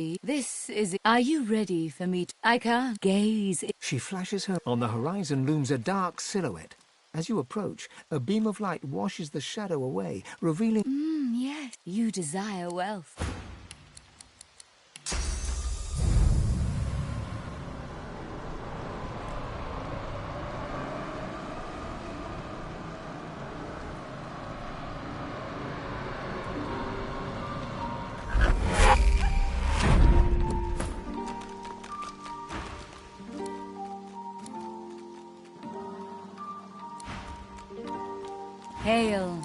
This is it. Are you ready for me? I can't gaze. She flashes her. On the horizon looms a dark silhouette. As you approach, a beam of light washes the shadow away, revealing... Yes, you desire wealth. Hail.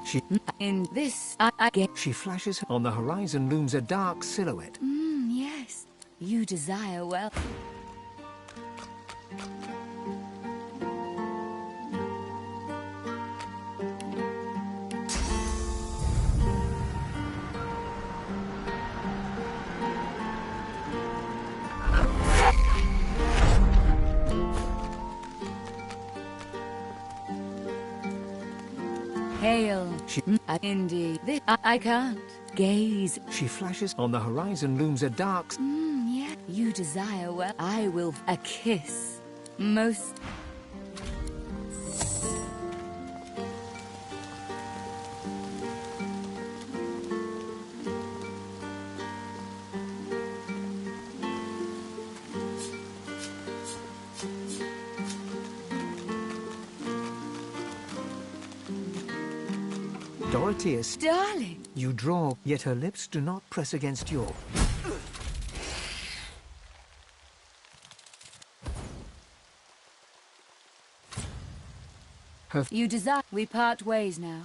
In this, I get. She flashes her. On the horizon looms a dark silhouette. Yes, you desire wealth. Hail. Indeed. This, I can't gaze. She flashes. On the horizon looms a dark... Yeah, you desire well. I will a kiss. Most. Dorotheus, Darling. you draw, yet her lips do not press against your... You desire. We part ways now.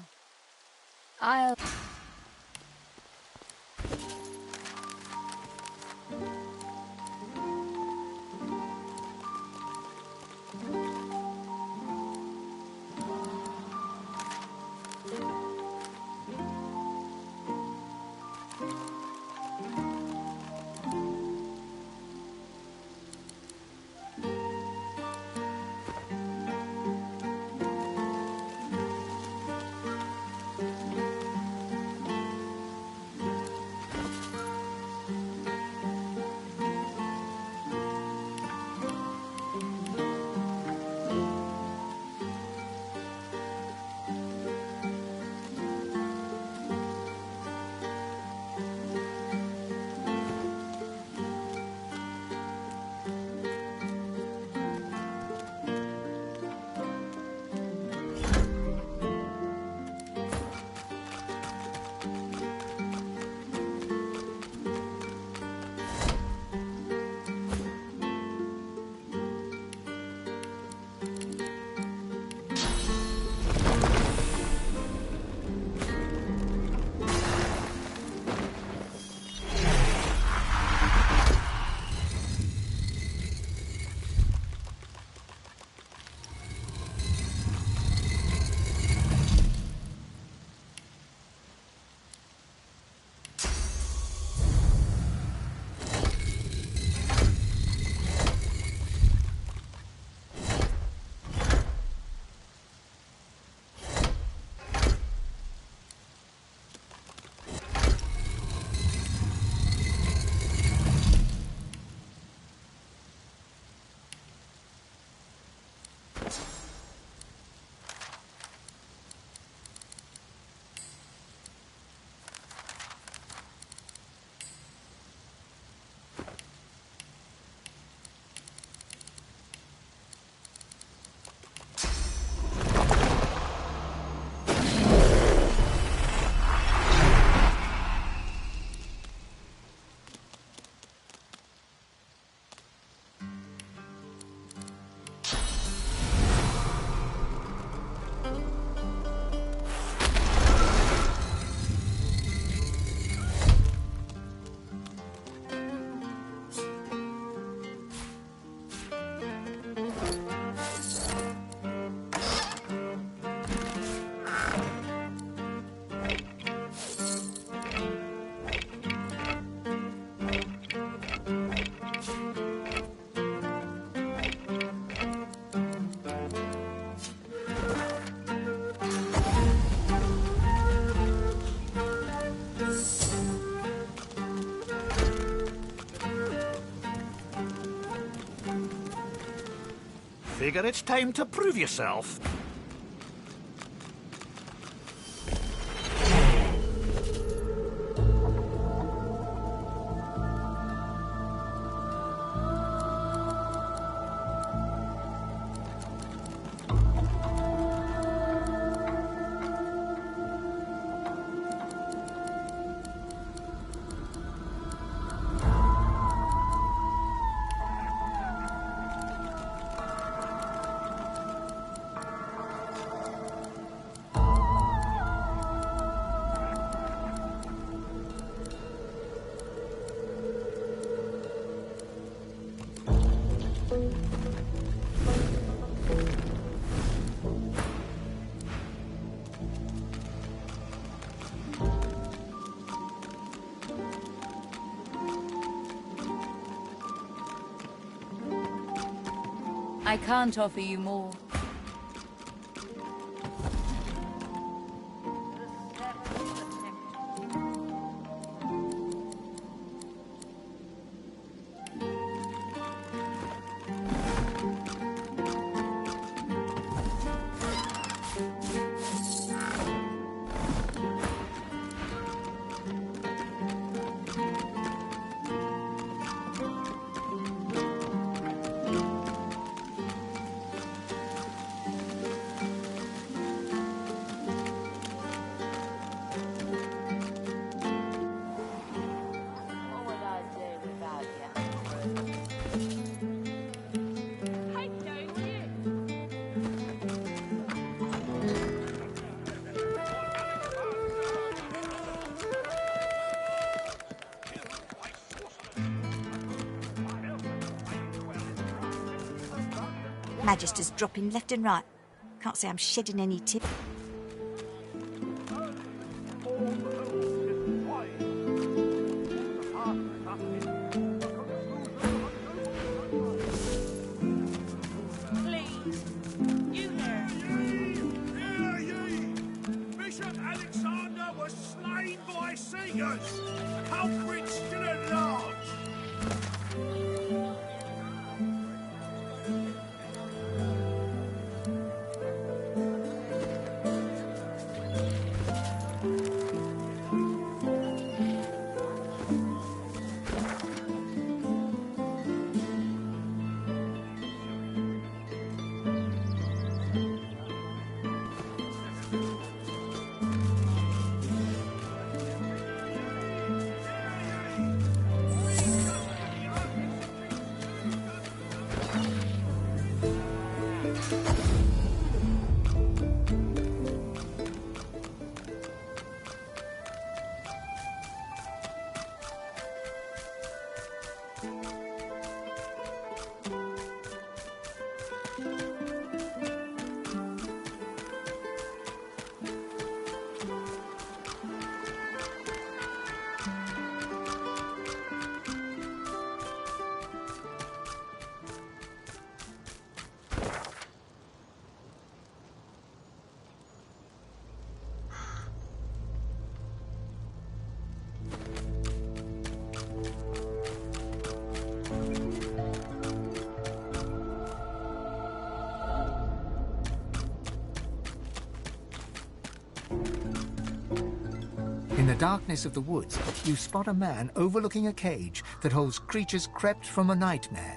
I'll. Figure it's time to prove yourself. I can't offer you more. Magister's dropping left and right. Can't say I'm shedding any tip. Please, you there. Hear ye! Bishop Alexander was slain by Seekers. Culprit still at large. In the darkness of the woods, you spot a man overlooking a cage that holds creatures crept from a nightmare.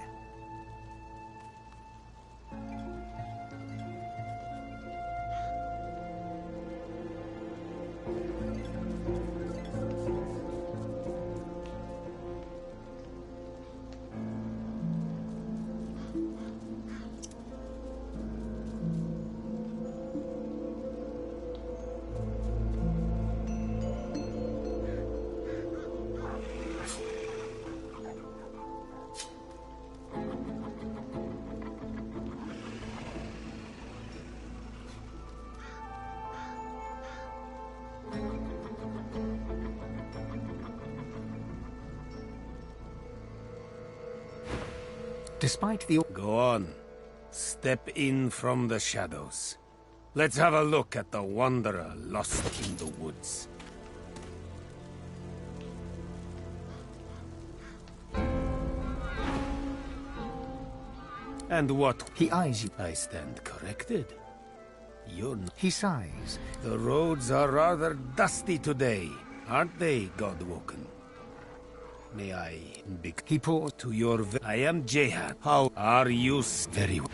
Despite the... Go on. Step in from the shadows. Let's have a look at the wanderer lost in the woods. And what? He eyes you. I stand corrected. You're not. He sighs. The roads are rather dusty today, aren't they, Godwoken? May I be He paused. to your... I am Jehan. How are you? Very well.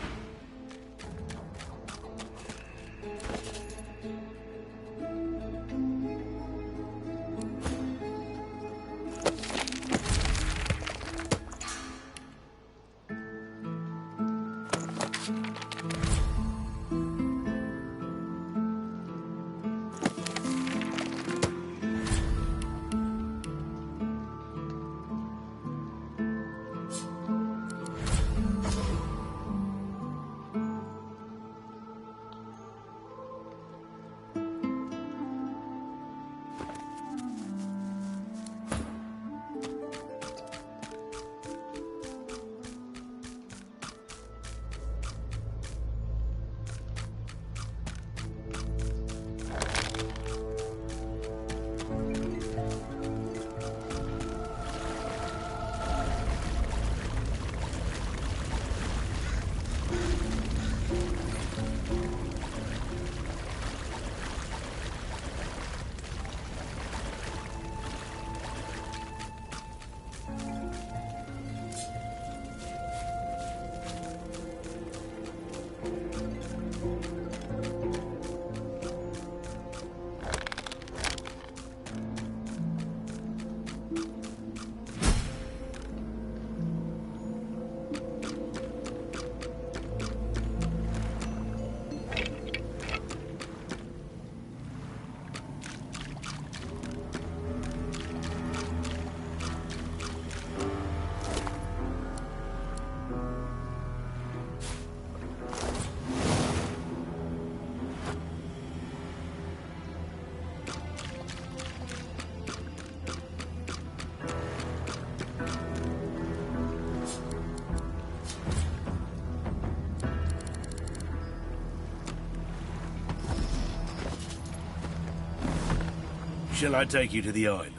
Shall I take you to the island?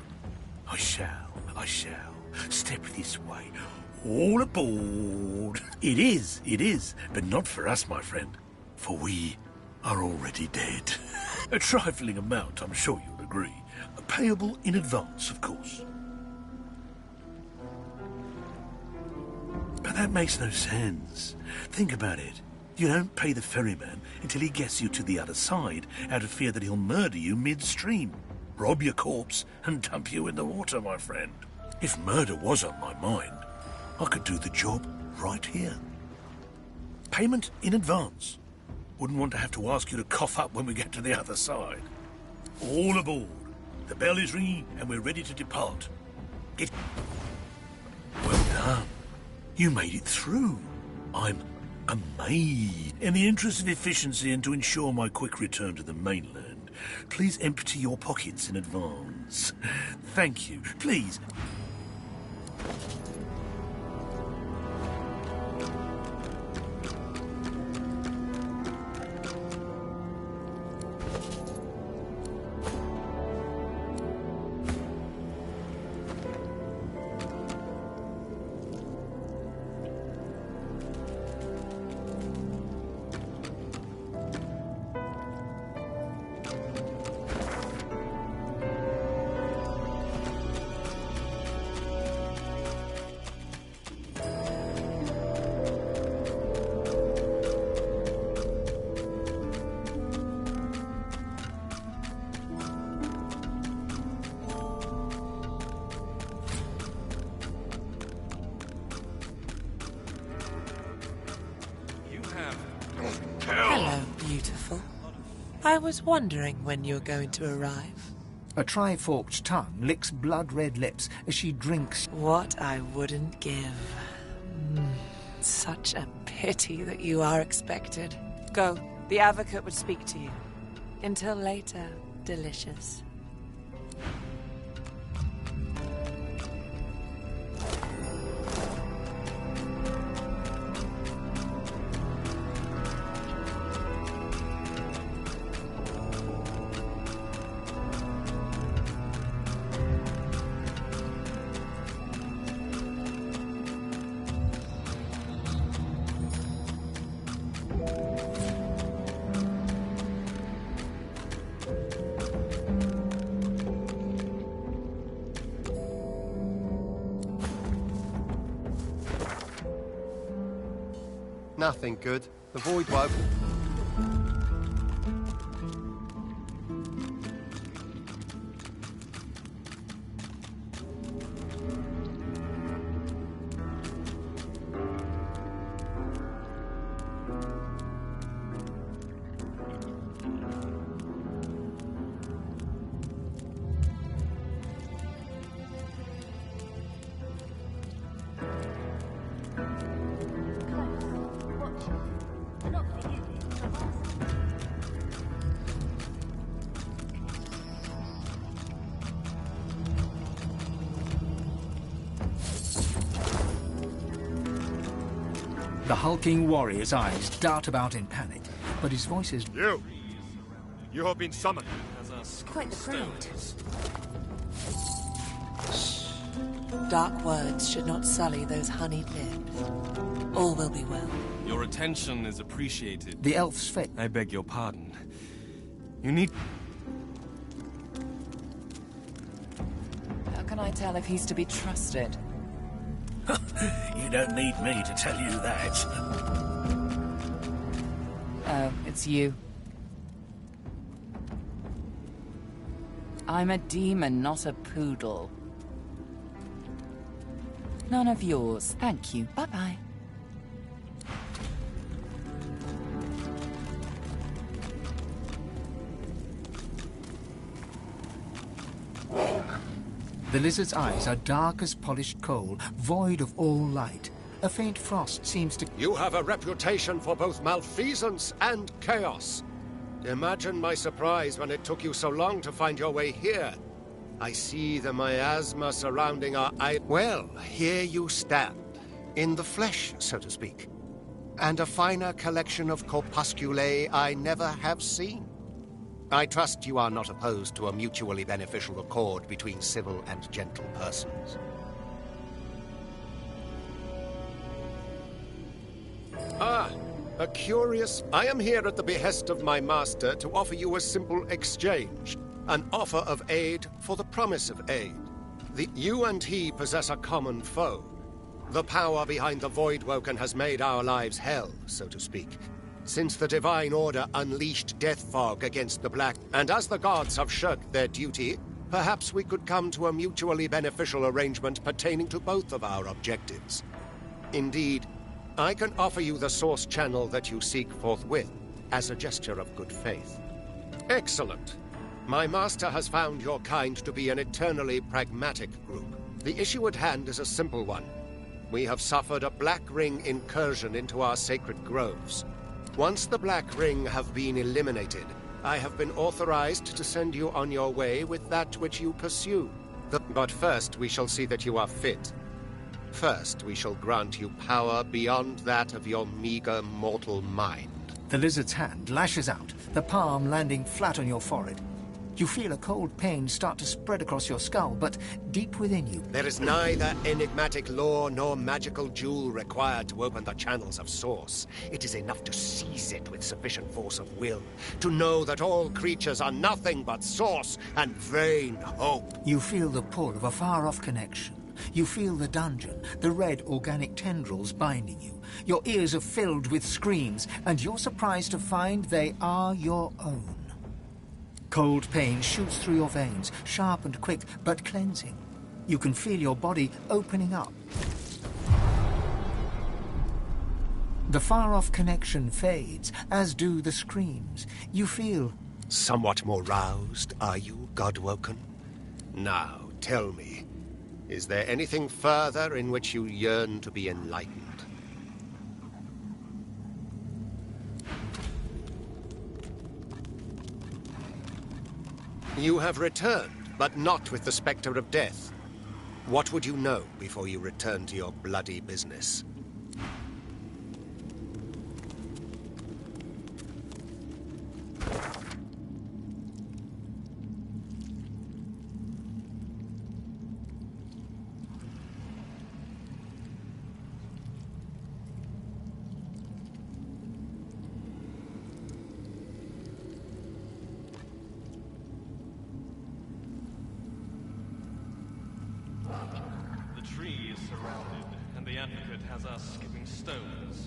I shall, I shall. Step this way. All aboard. It is, but not for us, my friend. For we are already dead. A trifling amount, I'm sure you'll agree. Payable in advance, of course. But that makes no sense. Think about it. You don't pay the ferryman until he gets you to the other side, out of fear that he'll murder you midstream. Rob your corpse and dump you in the water, my friend. If murder was on my mind, I could do the job right here. Payment in advance. Wouldn't want to have to ask you to cough up when we get to the other side. All aboard. The bell is ringing and we're ready to depart. Well done. You made it through. I'm amazed. In the interest of efficiency and to ensure my quick return to the mainland, please empty your pockets in advance. Thank you. Please. Hello, beautiful. I was wondering when you were going to arrive. A tri-forked tongue licks blood-red lips as she drinks. What I wouldn't give. Such a pity that you are expected. Go. The advocate would speak to you. Until later, delicious. Nothing good. The void woke. The hulking warrior's eyes dart about in panic, but his voice is... You have been summoned. Quite the crowd. Dark words should not sully those honeyed lips. All will be well. Your attention is appreciated. The elf's face... I beg your pardon. You need... How can I tell if he's to be trusted? You don't need me to tell you that. Oh, it's you. I'm a demon, not a poodle. None of yours. Thank you. Bye-bye. The lizard's eyes are dark as polished coal, void of all light. A faint frost seems to... You have a reputation for both malfeasance and chaos. Imagine my surprise when it took you so long to find your way here. I see the miasma surrounding our eye. Well, here you stand. In the flesh, so to speak. And a finer collection of corpusculae I never have seen. I trust you are not opposed to a mutually beneficial accord between civil and gentle persons. Ah, a curious... I am here at the behest of my master to offer you a simple exchange. An offer of aid for the promise of aid. You and he possess a common foe. The power behind the Voidwoken has made our lives hell, so to speak. Since the Divine Order unleashed Death Fog against the Black, and as the gods have shirked their duty, perhaps we could come to a mutually beneficial arrangement pertaining to both of our objectives. Indeed, I can offer you the source channel that you seek forthwith, as a gesture of good faith. Excellent. My master has found your kind to be an eternally pragmatic group. The issue at hand is a simple one. We have suffered a Black Ring incursion into our sacred groves. Once the Black Ring have been eliminated, I have been authorized to send you on your way with that which you pursue. But first, we shall see that you are fit. First, we shall grant you power beyond that of your meager mortal mind. The lizard's hand lashes out, the palm landing flat on your forehead. You feel a cold pain start to spread across your skull, but deep within you... There is neither enigmatic lore nor magical jewel required to open the channels of Source. It is enough to seize it with sufficient force of will, to know that all creatures are nothing but Source and vain hope. You feel the pull of a far-off connection. You feel the dungeon, the red organic tendrils binding you. Your ears are filled with screams, and you're surprised to find they are your own. Cold pain shoots through your veins, sharp and quick, but cleansing. You can feel your body opening up. The far-off connection fades, as do the screams. You feel... Somewhat more roused, are you, Godwoken? Now, tell me, is there anything further in which you yearn to be enlightened? You have returned, but not with the specter of death. What would you know before you return to your bloody business? The tree is surrounded, and the Advocate has us skipping stones.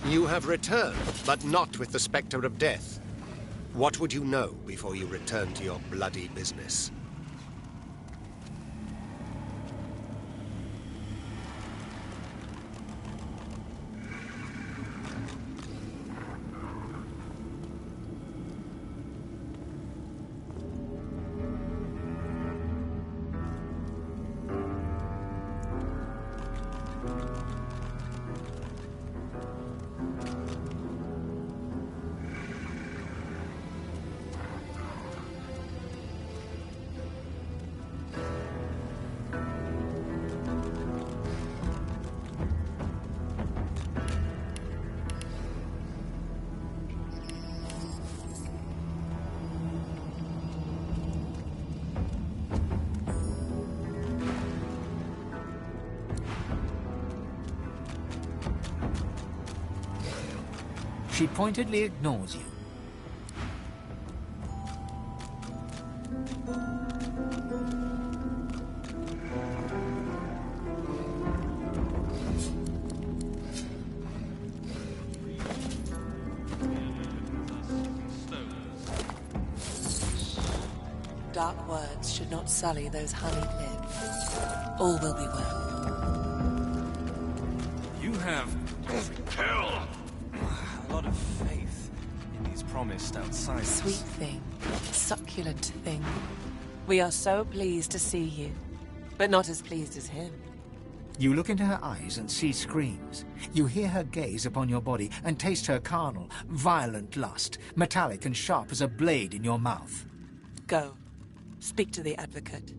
You have returned, but not with the spectre of death. What would you know before you return to your bloody business? She pointedly ignores you. Dark words should not sully those honeyed lips. All will be well. You have a lot of faith in these promised outsiders. Sweet thing, succulent thing. We are so pleased to see you, but not as pleased as him. You look into her eyes and see screams. You hear her gaze upon your body and taste her carnal, violent lust, metallic and sharp as a blade in your mouth. Go. Speak to the Advocate.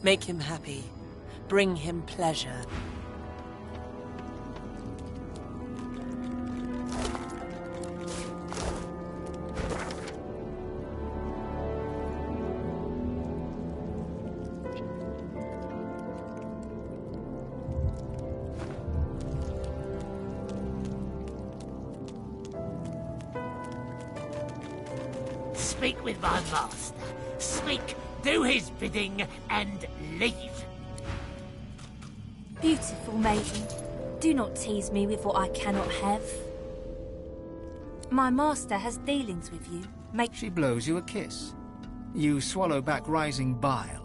Make him happy. Bring him pleasure. Speak with my master. Speak, do his bidding, and leave. Beautiful maiden, do not tease me with what I cannot have. My master has dealings with you. She blows you a kiss. You swallow back rising bile.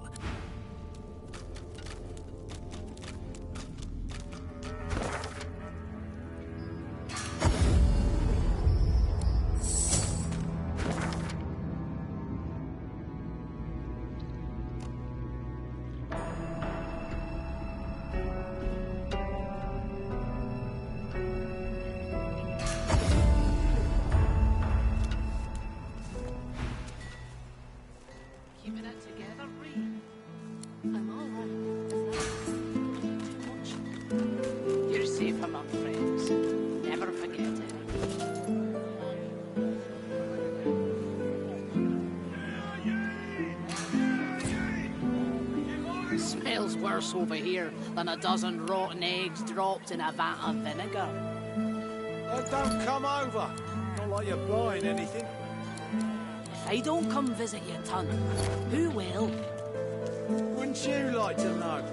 Over here than a dozen rotten eggs dropped in a vat of vinegar. Oh, don't come over. Not like you're buying anything. If I don't come visit you, Ton, who will? Wouldn't you like to know?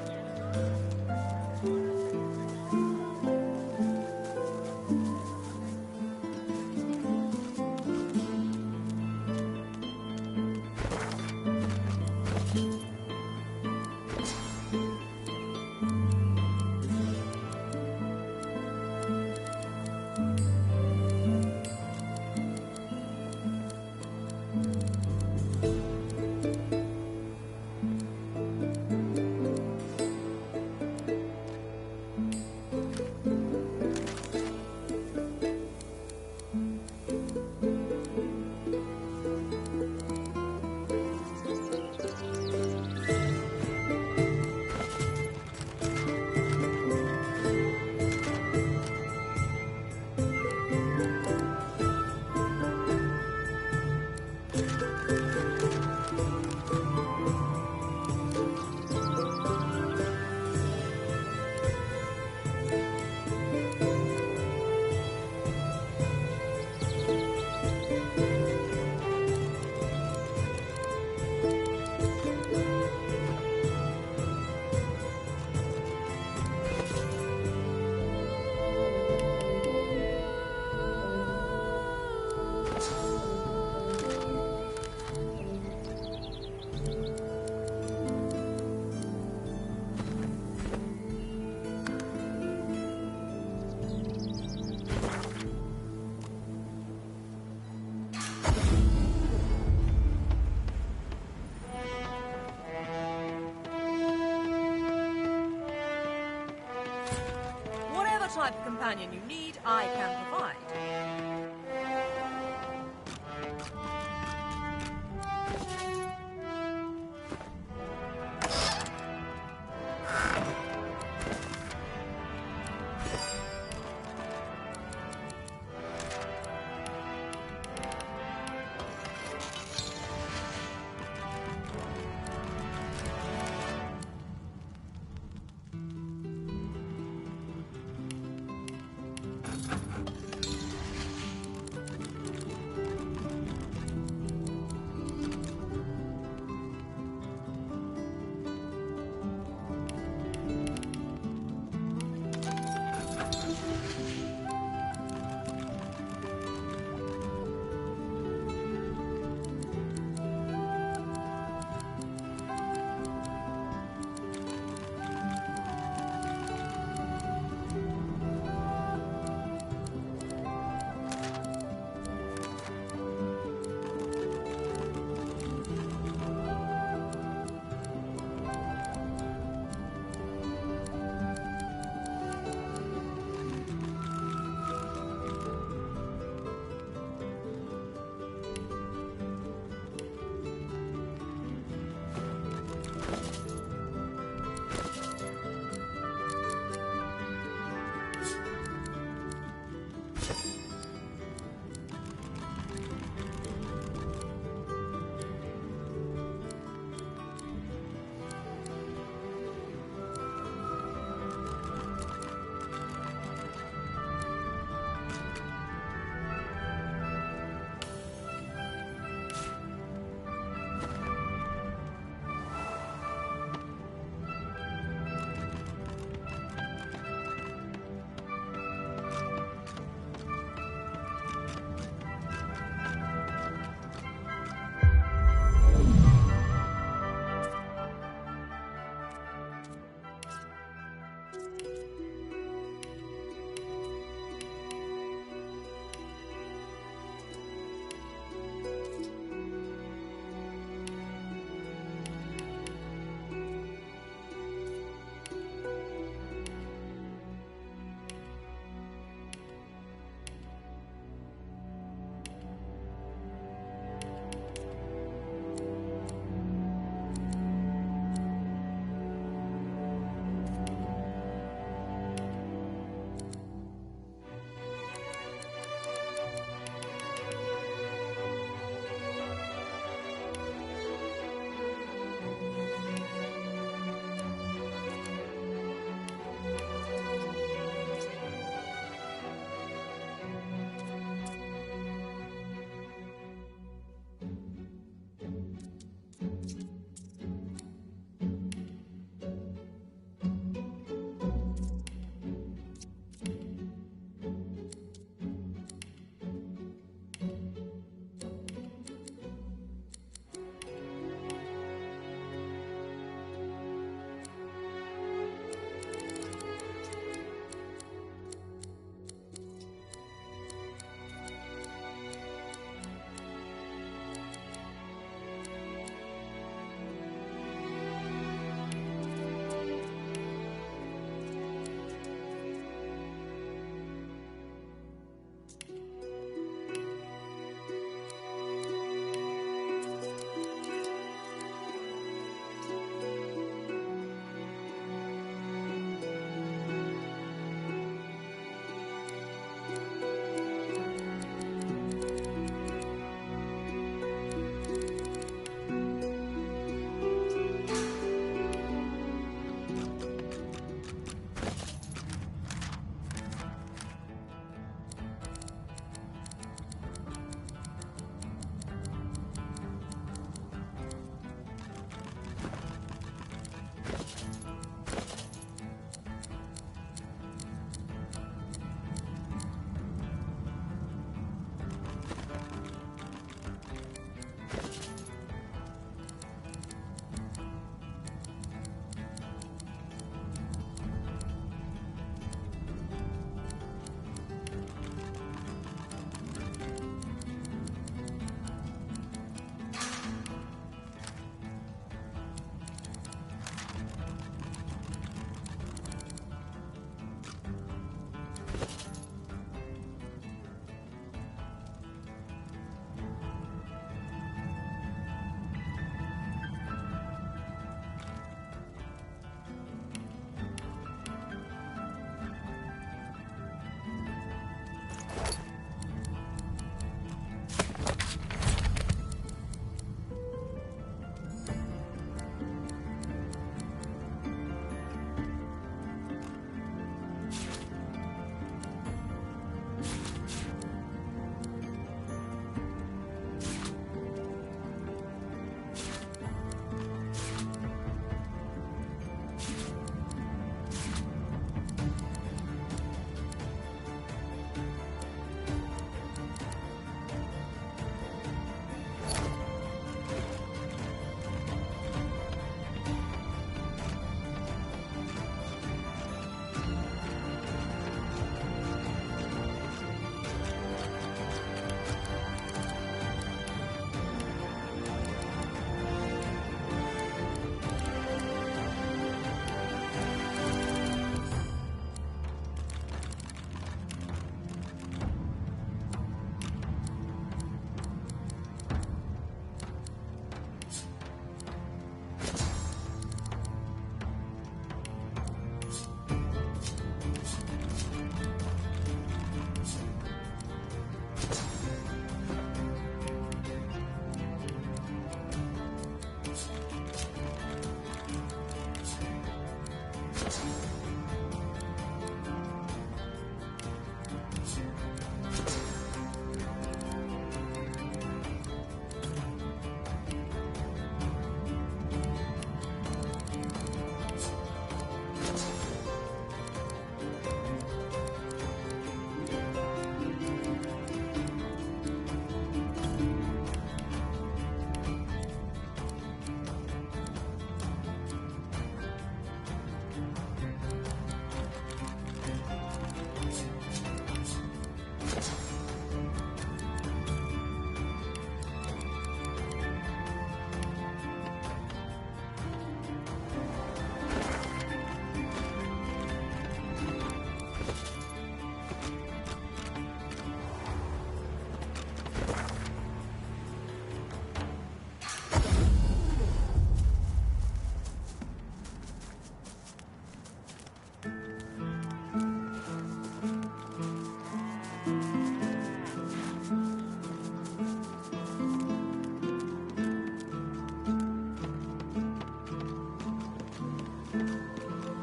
type of companion you need, I can provide.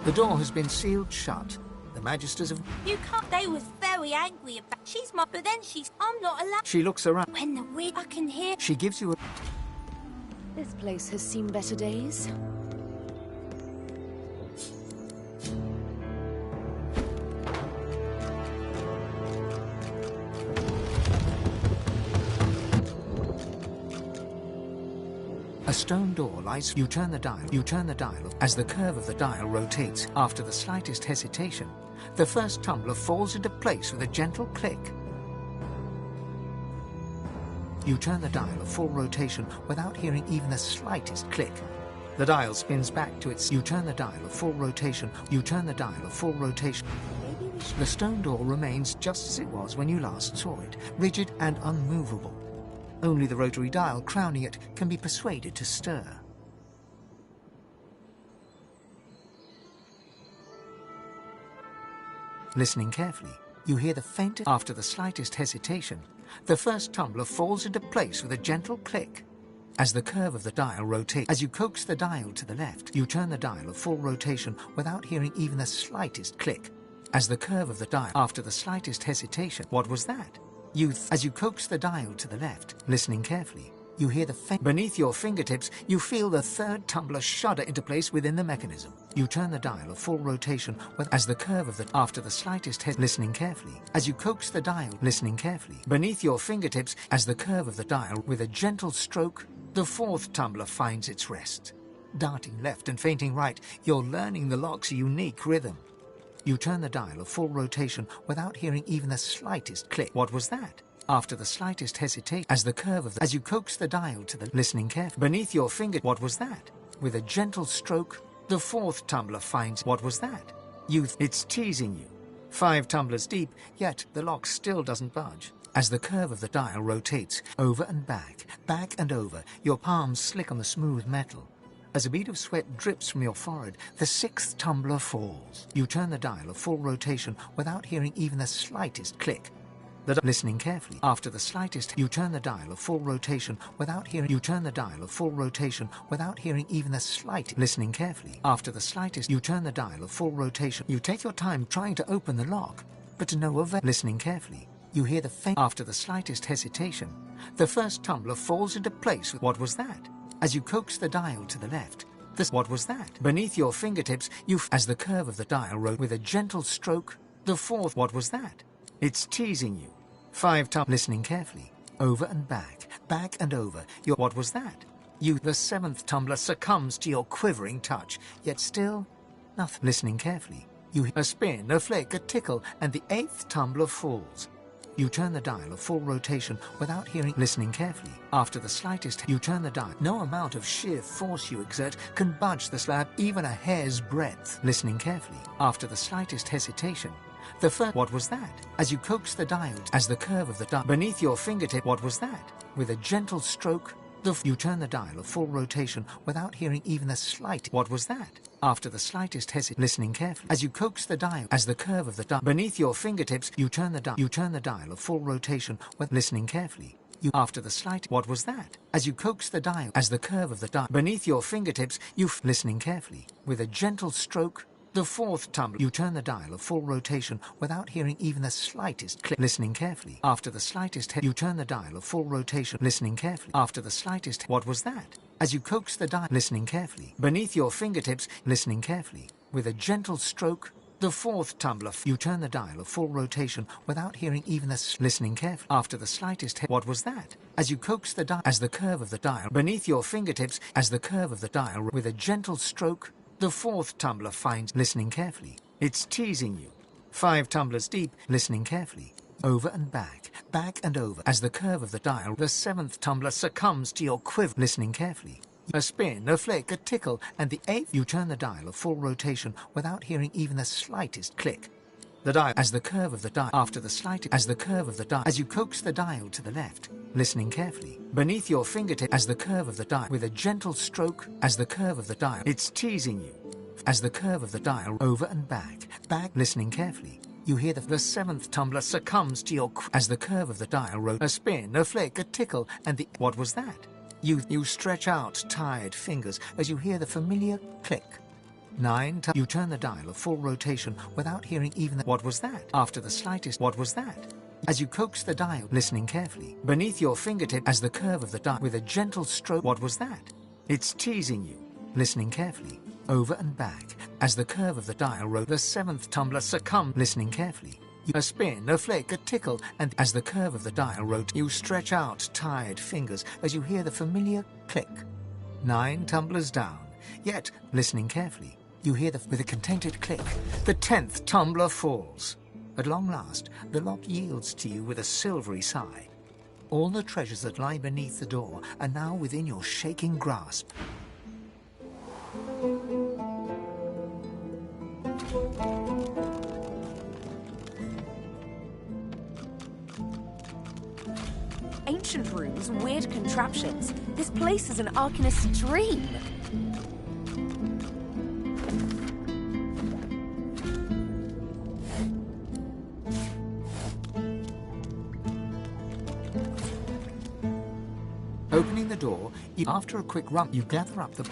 The door has been sealed shut. The Magisters have... You can't. They was very angry about. She's my. But then I'm not allowed. She looks around. When the wind, I can hear. She gives you a... This place has seen better days. A stone door lies. You turn the dial. You turn the dial. As the curve of the dial rotates, after the slightest hesitation, the first tumbler falls into place with a gentle click. You turn the dial a full rotation without hearing even the slightest click. The dial spins back to its... You turn the dial a full rotation. You turn the dial a full rotation. The stone door remains just as it was when you last saw it, rigid and unmovable. Only the rotary dial crowning it can be persuaded to stir. Listening carefully, you hear the faintest... After the slightest hesitation, the first tumbler falls into place with a gentle click. As the curve of the dial rotates, as you coax the dial to the left, you turn the dial a full rotation without hearing even the slightest click. As the curve of the dial... After the slightest hesitation, what was that? As you coax the dial to the left, listening carefully, you hear the faint... Beneath your fingertips, you feel the third tumbler shudder into place within the mechanism. You turn the dial a full rotation as the curve of the... After the slightest listening carefully, as you coax the dial, listening carefully, beneath your fingertips, as the curve of the dial, with a gentle stroke, the fourth tumbler finds its rest. Darting left and feinting right, you're learning the lock's unique rhythm. You turn the dial a full rotation without hearing even the slightest click. What was that? After the slightest hesitation, as the curve of the... As you coax the dial to the... Listening carefully. Beneath your finger... What was that? With a gentle stroke, the fourth tumbler finds... What was that? It's teasing you. 5 tumblers deep, yet the lock still doesn't budge. As the curve of the dial rotates, over and back and over, your palms slick on the smooth metal. As a bead of sweat drips from your forehead, the 6th tumbler falls. You turn the dial a full rotation without hearing even the slightest click. Listening carefully, after the slightest, you turn the dial a full rotation without hearing... You turn the dial a full rotation without hearing even the slight... Listening carefully, after the slightest, you turn the dial a full rotation. You take your time trying to open the lock, but to no avail. Listening carefully, you hear the faint... After the slightest hesitation, the first tumbler falls into place with... What was that? As you coax the dial to the left, what was that? Beneath your fingertips, as the curve of the dial rode with a gentle stroke, the fourth... What was that? It's teasing you. 5 tumblers. Listening carefully, over and back and over, What was that? The 7th tumbler succumbs to your quivering touch, yet still nothing. Listening carefully, you hear a spin, a flick, a tickle, and the 8th tumbler falls. You turn the dial a full rotation without hearing... Listening carefully, after the slightest... You turn the dial. No amount of sheer force you exert can budge the slab even a hair's breadth. Listening carefully, after the slightest hesitation, the first... What was that? As you coax the dial, as the curve of the dial... Beneath your fingertip... What was that? With a gentle stroke, you turn the dial a full rotation without hearing even the slight... What was that? After the slightest hesitation, listening carefully, as you coax the dial, as the curve of the dial... Beneath your fingertips, you turn the dial a full rotation with... Listening carefully, after the slight... What was that? As you coax the dial, as the curve of the dial... Beneath your fingertips, listening carefully, with a gentle stroke, the 4th tumbler... You turn the dial a full rotation without hearing even the slightest click. Listening carefully, after the slightest... You turn the dial a full rotation, listening carefully, after the slightest... What was that? As you coax the dial... Listening carefully, beneath your fingertips... Listening carefully, with a gentle stroke, the 4th tumbler... You turn the dial a full rotation without hearing even the... Listening carefully, after the slightest... What was that? As you coax the dial... As the curve of the dial... Beneath your fingertips... As the curve of the dial... With a gentle stroke, the 4th tumbler finds... Listening carefully, it's teasing you. 5 tumblers deep, listening carefully, over and back and over, as the curve of the dial... The 7th tumbler succumbs to your quiver. Listening carefully, a spin, a flick, a tickle, and the 8th... You turn the dial a full rotation without hearing even the slightest click. The dial... As the curve of the dial... After the slightest... As the curve of the dial... As you coax the dial to the left, listening carefully, beneath your fingertip... As the curve of the dial... With a gentle stroke, as the curve of the dial... It's teasing you. As the curve of the dial... Over and back, listening carefully, you hear the 7th tumbler succumbs to your... As the curve of the dial... A spin, a flick, a tickle, and the... What was that? You stretch out tired fingers as you hear the familiar click. You turn the dial a full rotation without hearing even what was that? After the slightest what was that? As you coax the dial, listening carefully, beneath your fingertip as the curve of the dial with a gentle stroke. What was that? It's teasing you, listening carefully, over and back, as the curve of the dial wrote the 7th tumbler succumbed, listening carefully. A spin, a flick, a tickle, and as the curve of the dial wrote, you stretch out tired fingers as you hear the familiar click. 9 tumblers down, yet, listening carefully, you hear with a contented click, the 10th tumbler falls. At long last, the lock yields to you with a silvery sigh. All the treasures that lie beneath the door are now within your shaking grasp. Ancient rooms, weird contraptions. This place is an Arcanist's dream. Opening the door, after a quick run, you gather up the...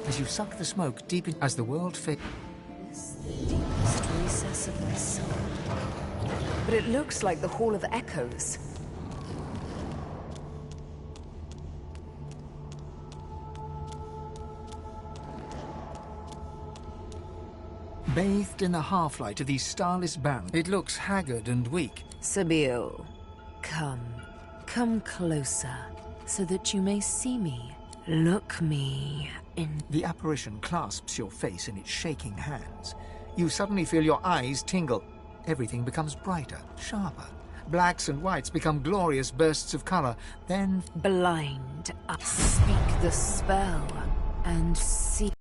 As you suck the smoke deep in, as the world fades. The deepest recess of my soul. But it looks like the Hall of Echoes. Bathed in the half-light of these starless barrens, it looks haggard and weak. Sabille, come. Come closer, so that you may see me. Look me in... The apparition clasps your face in its shaking hands. You suddenly feel your eyes tingle. Everything becomes brighter, sharper. Blacks and whites become glorious bursts of color. Then... Blind up. Speak the spell, and see...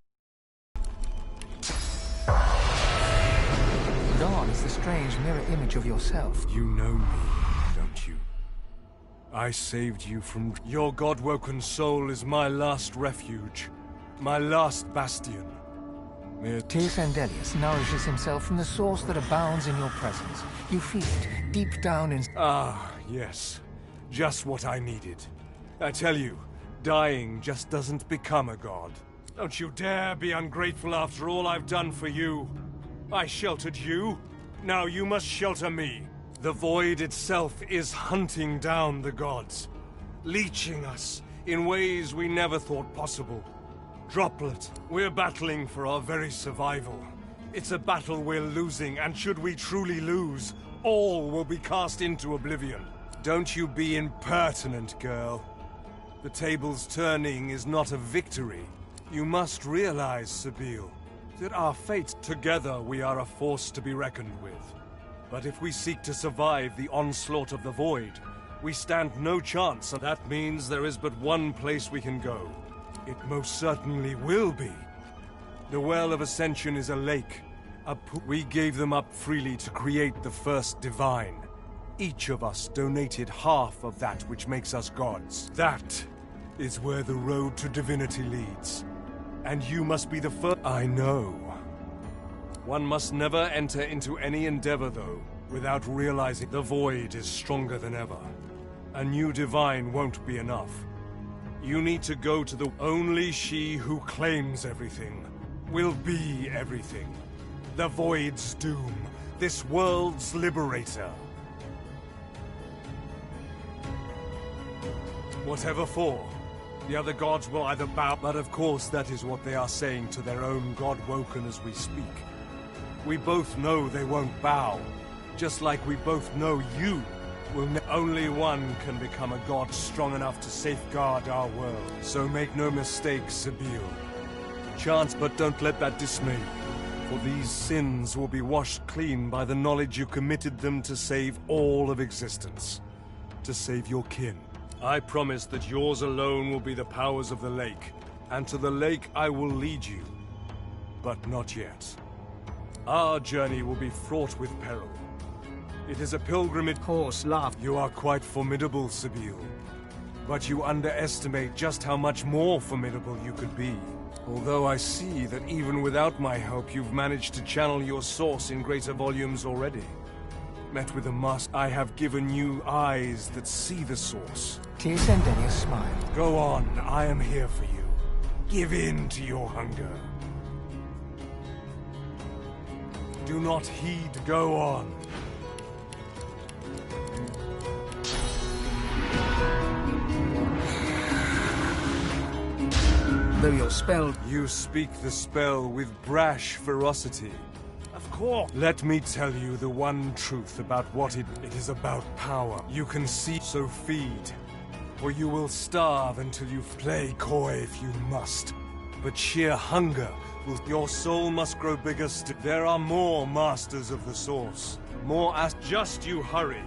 Gone is the strange mirror image of yourself. You know me, don't you? I saved you from... Your god-woken soul is my last refuge. My last bastion. Tyr Fendelius nourishes himself from the source that abounds in your presence. You feel it, deep down in... Ah, yes. Just what I needed. I tell you, dying just doesn't become a god. Don't you dare be ungrateful after all I've done for you. I sheltered you. Now you must shelter me. The Void itself is hunting down the gods, leeching us in ways we never thought possible. Droplet, we're battling for our very survival. It's a battle we're losing, and should we truly lose, all will be cast into oblivion. Don't you be impertinent, girl. The table's turning is not a victory. You must realize, Sabille, that our fate together we are a force to be reckoned with. But if we seek to survive the onslaught of the Void, we stand no chance, and that means there is but one place we can go. It most certainly will be. The Well of Ascension is a lake. We gave them up freely to create the first divine. Each of us donated half of that which makes us gods. That is where the road to divinity leads. And you must be the first. I know. One must never enter into any endeavor, though, without realizing the Void is stronger than ever. A new divine won't be enough. You need to go to the... Only she who claims everything will be everything. The Void's doom. This world's liberator. Whatever for. The other gods will either bow... But of course that is what they are saying to their own god-woken as we speak. We both know they won't bow, just like we both know you will only one can become a god strong enough to safeguard our world. So make no mistake, Sabille. Chance, but don't let that dismay you, for these sins will be washed clean by the knowledge you committed them to save all of existence, to save your kin. I promise that yours alone will be the powers of the lake, and to the lake I will lead you. But not yet. Our journey will be fraught with peril. It is a pilgrimage. Horse laugh. You are quite formidable, Sebille. But you underestimate just how much more formidable you could be. Although I see that even without my help, you've managed to channel your source in greater volumes already. Met with a master, I have given you eyes that see the source. Tis Zendelia's smile. Go on, I am here for you. Give in to your hunger. Do not heed, go on. Though your spell... You speak the spell with brash ferocity. Of course. Let me tell you the one truth about what it is about power. You can see, so feed. Or you will starve until you play coy if you must. But sheer hunger will... Your soul must grow bigger still. There are more masters of the source. More as... Just you hurry.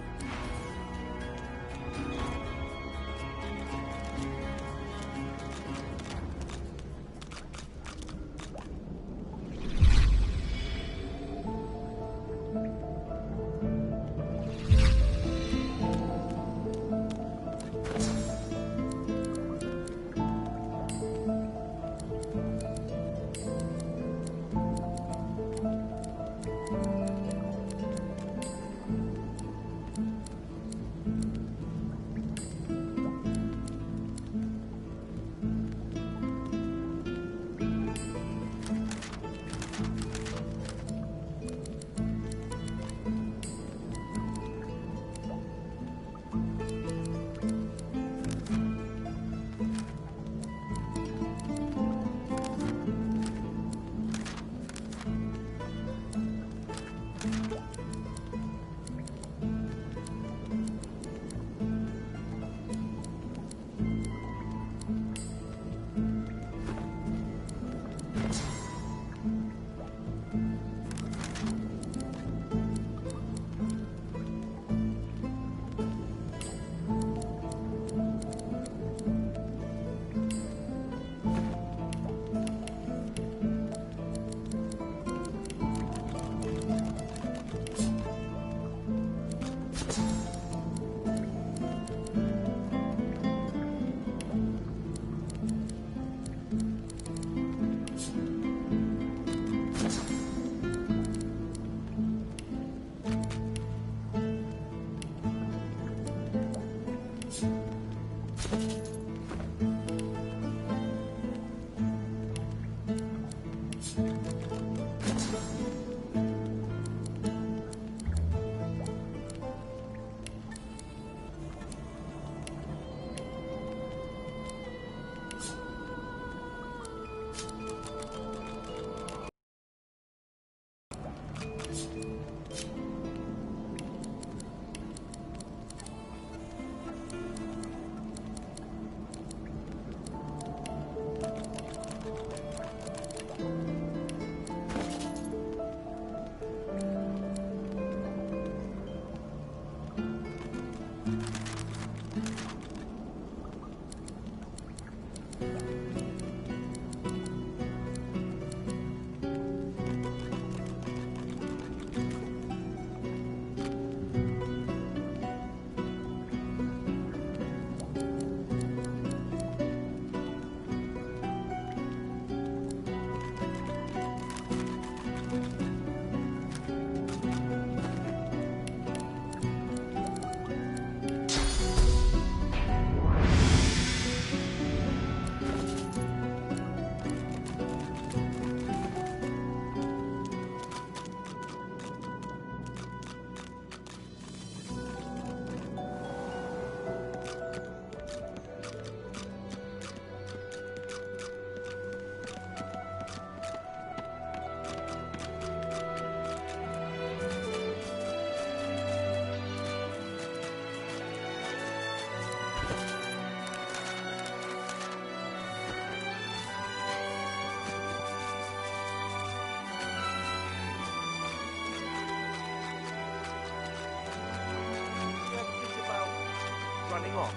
Running off,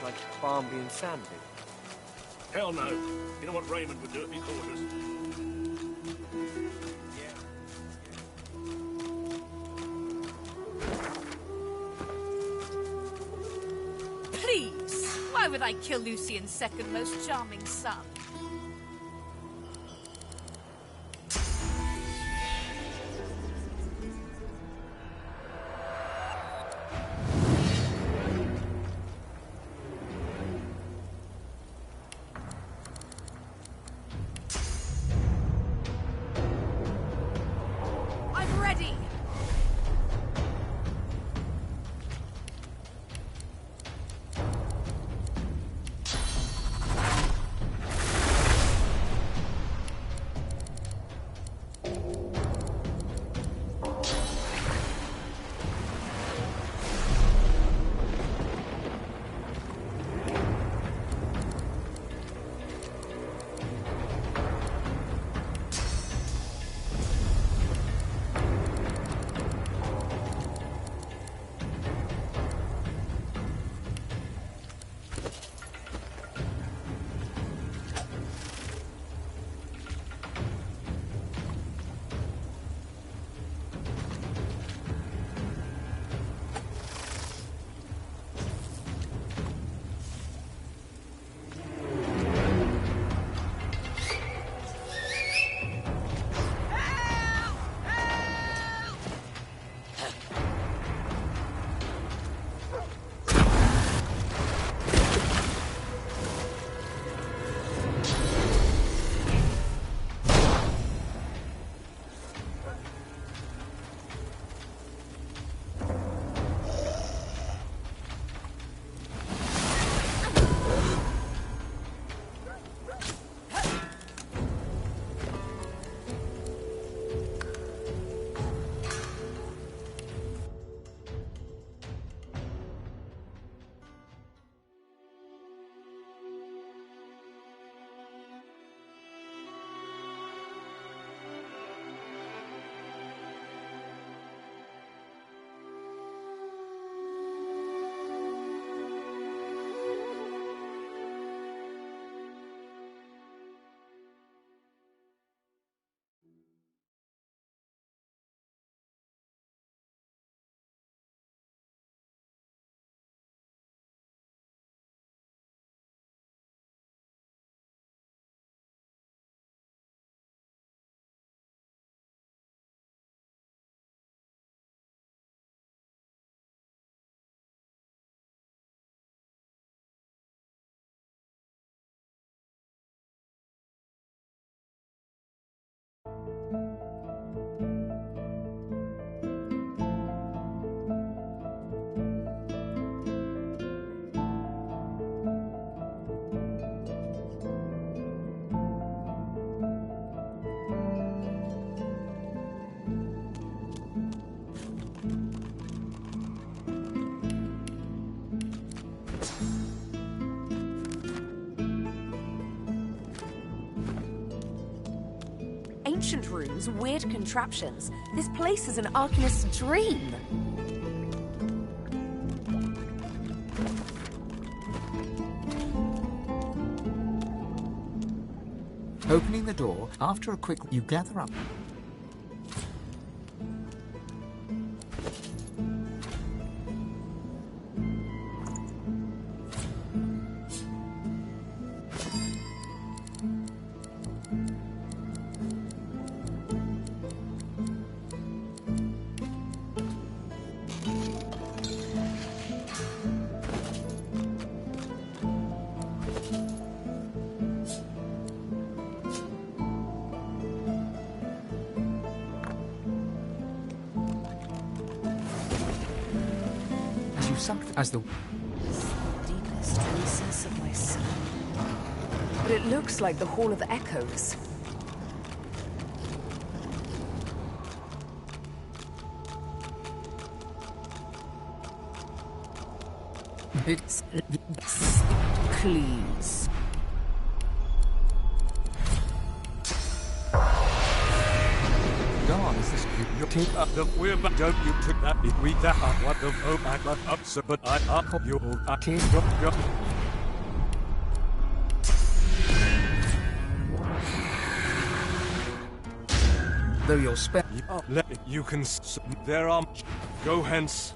like Barmby and Sandy. Hell no. You know what Raymond would do if he caught us? Why would I kill Lucien's second most charming son? I'm ready! Ancient rooms, weird contraptions. This place is an Arcanist's dream. Opening the door, after a quick, you gather up. As the deepest recess of my soul. But it looks like the Hall of Echoes. It's please. Dawn, is this you take up the we're but don't you took that we that what the hope I got up so but I up you I can't go. Though you're you can there are go hence.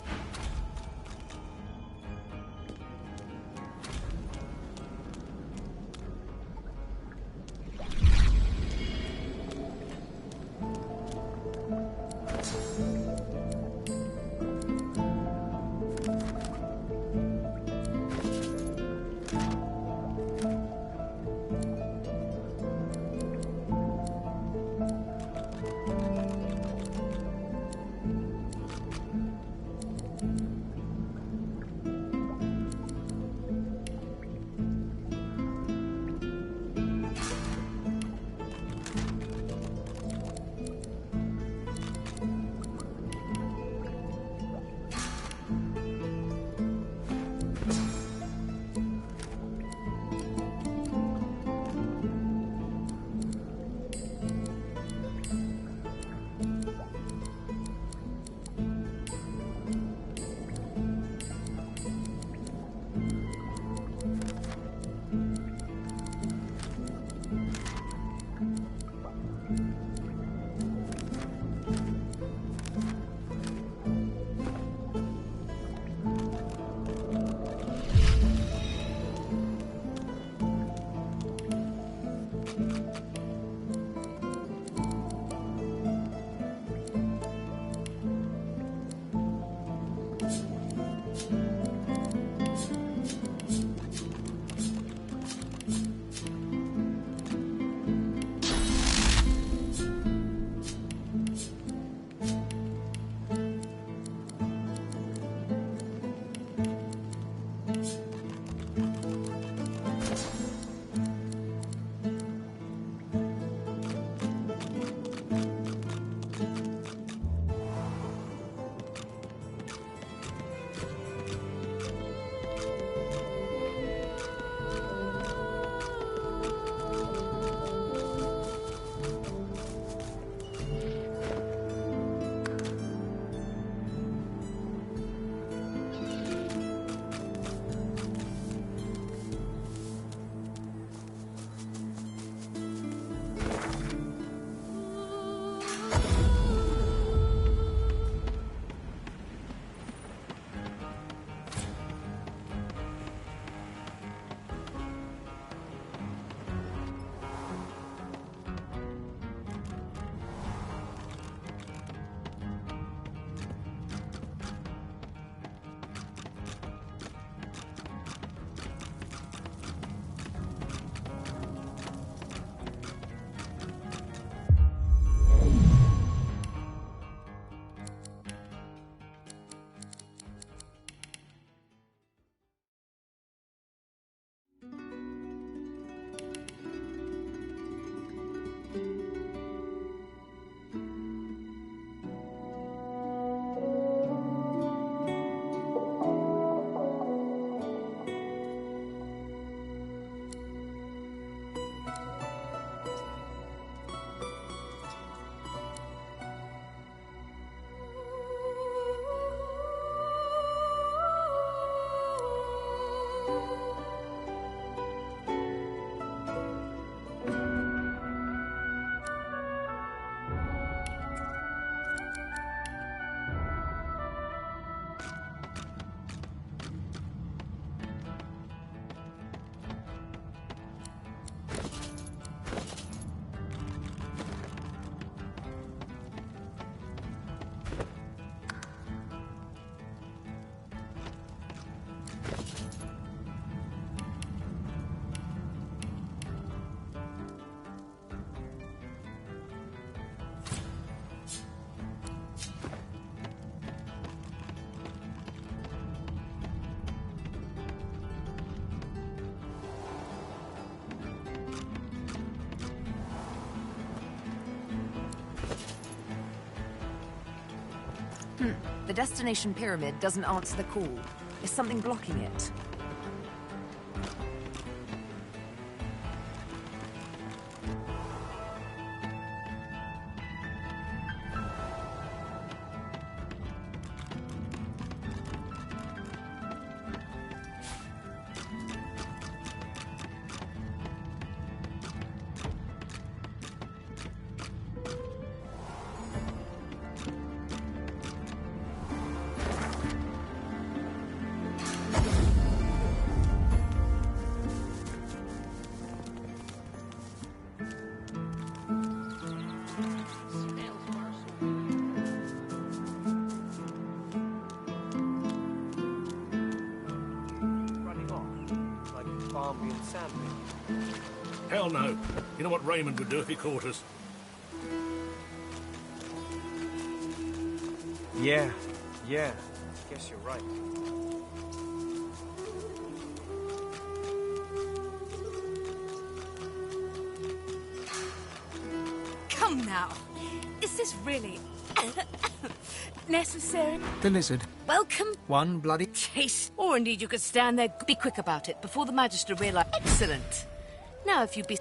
The destination pyramid doesn't answer the call. Is something blocking it? Hell no. You know what Raymond would do if he caught us? Yeah. Guess you're right. Come now. Is this really necessary? The lizard. Welcome. One bloody... Chase. Or indeed you could stand there. Be quick about it before the Magister realize... Excellent. Now if you'd be...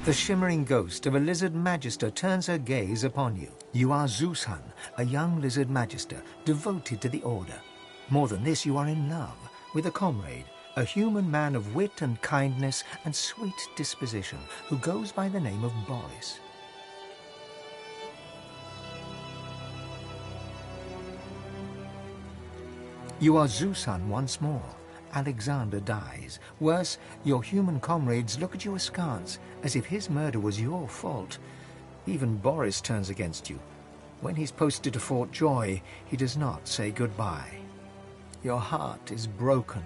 The shimmering ghost of a lizard magister turns her gaze upon you. You are Zeus-Han, a young lizard magister, devoted to the Order. More than this, you are in love with a comrade, a human man of wit and kindness and sweet disposition, who goes by the name of Boris. You are Zeus-Han once more. Alexander dies. Worse, your human comrades look at you askance, as if his murder was your fault. Even Boris turns against you. When he's posted to Fort Joy, he does not say goodbye. Your heart is broken.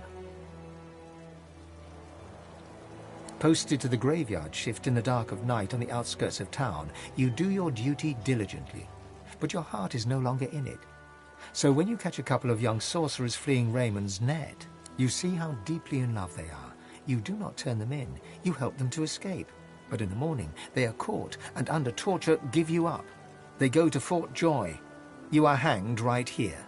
Posted to the graveyard shift in the dark of night on the outskirts of town, you do your duty diligently. But your heart is no longer in it. So when you catch a couple of young sorcerers fleeing Raymond's net, you see how deeply in love they are. You do not turn them in. You help them to escape. But in the morning, they are caught and under torture give you up. They go to Fort Joy. You are hanged right here.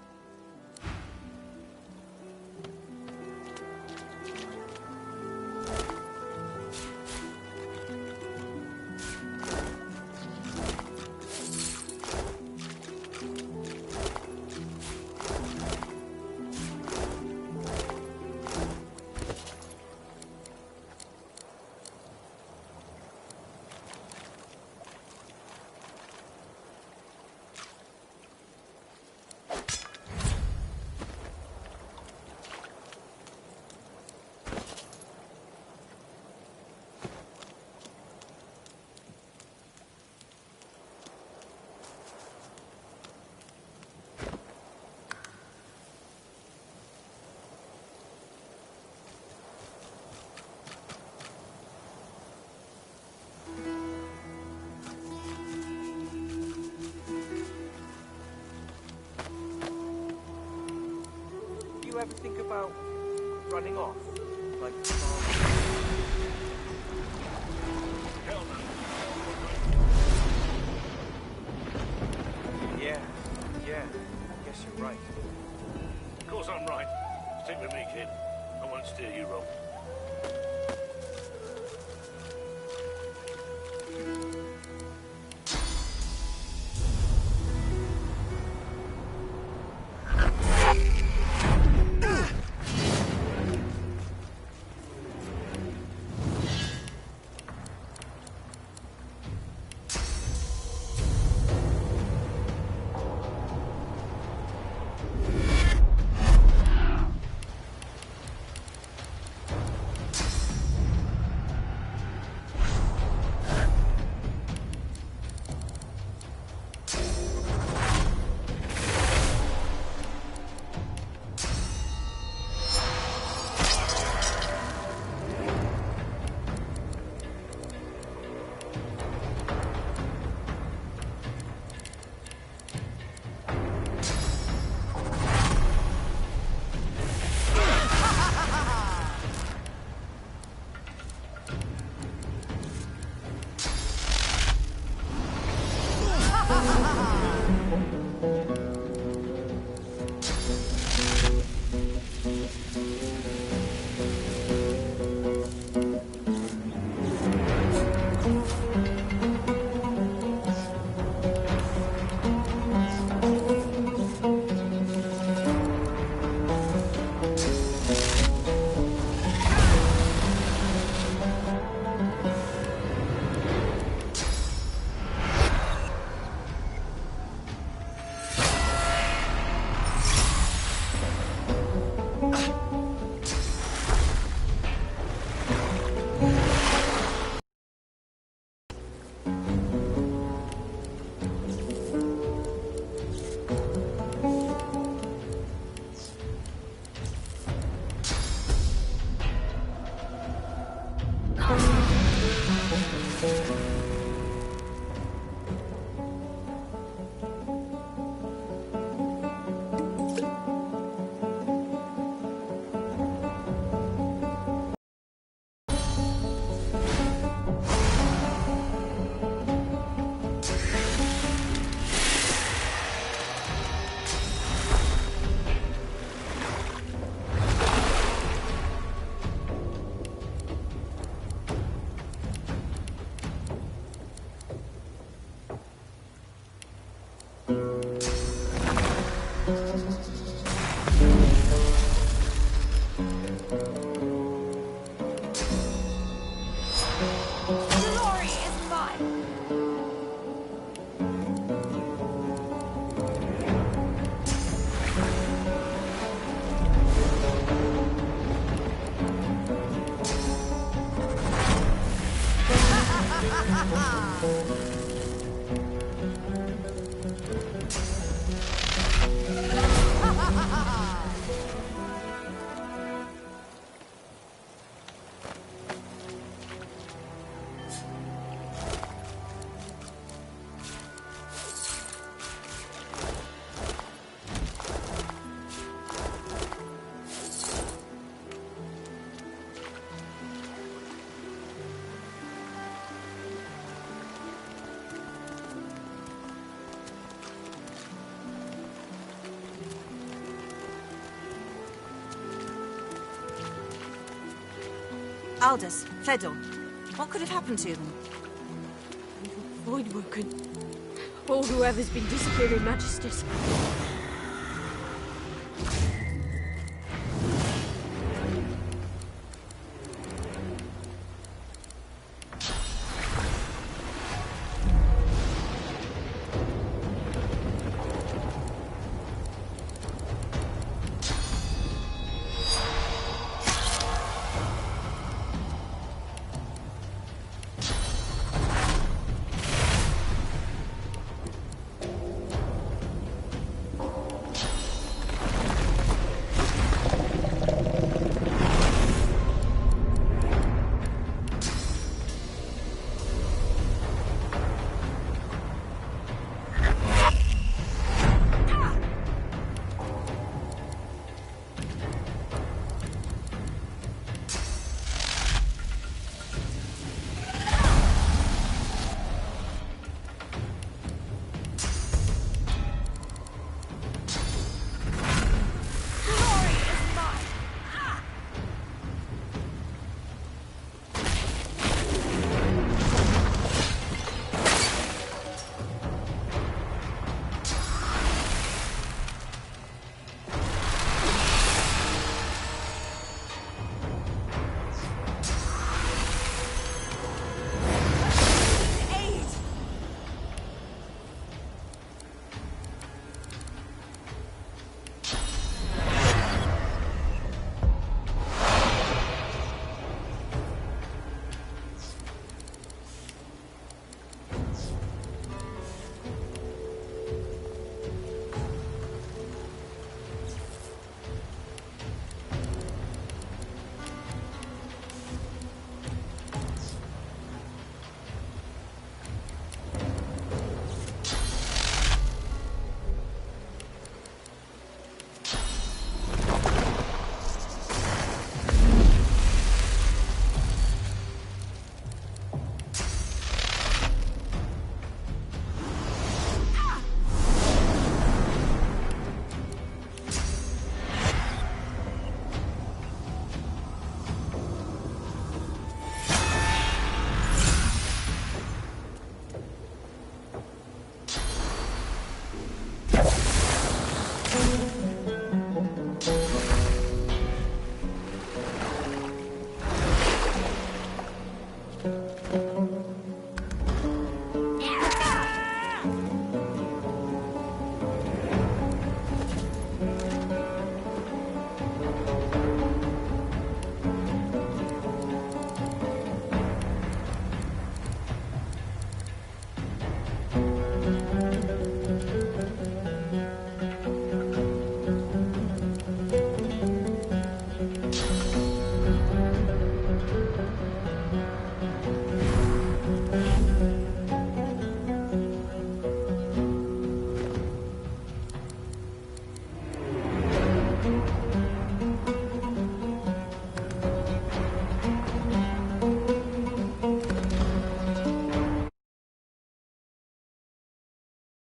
You ever think about running off? Like, yeah, I guess you're right. Of course I'm right. Stick with me, kid. I won't steer you wrong. Aldous, Fedor, what could have happened to them? Voidwoken. Or whoever's been disappearing, Magisters.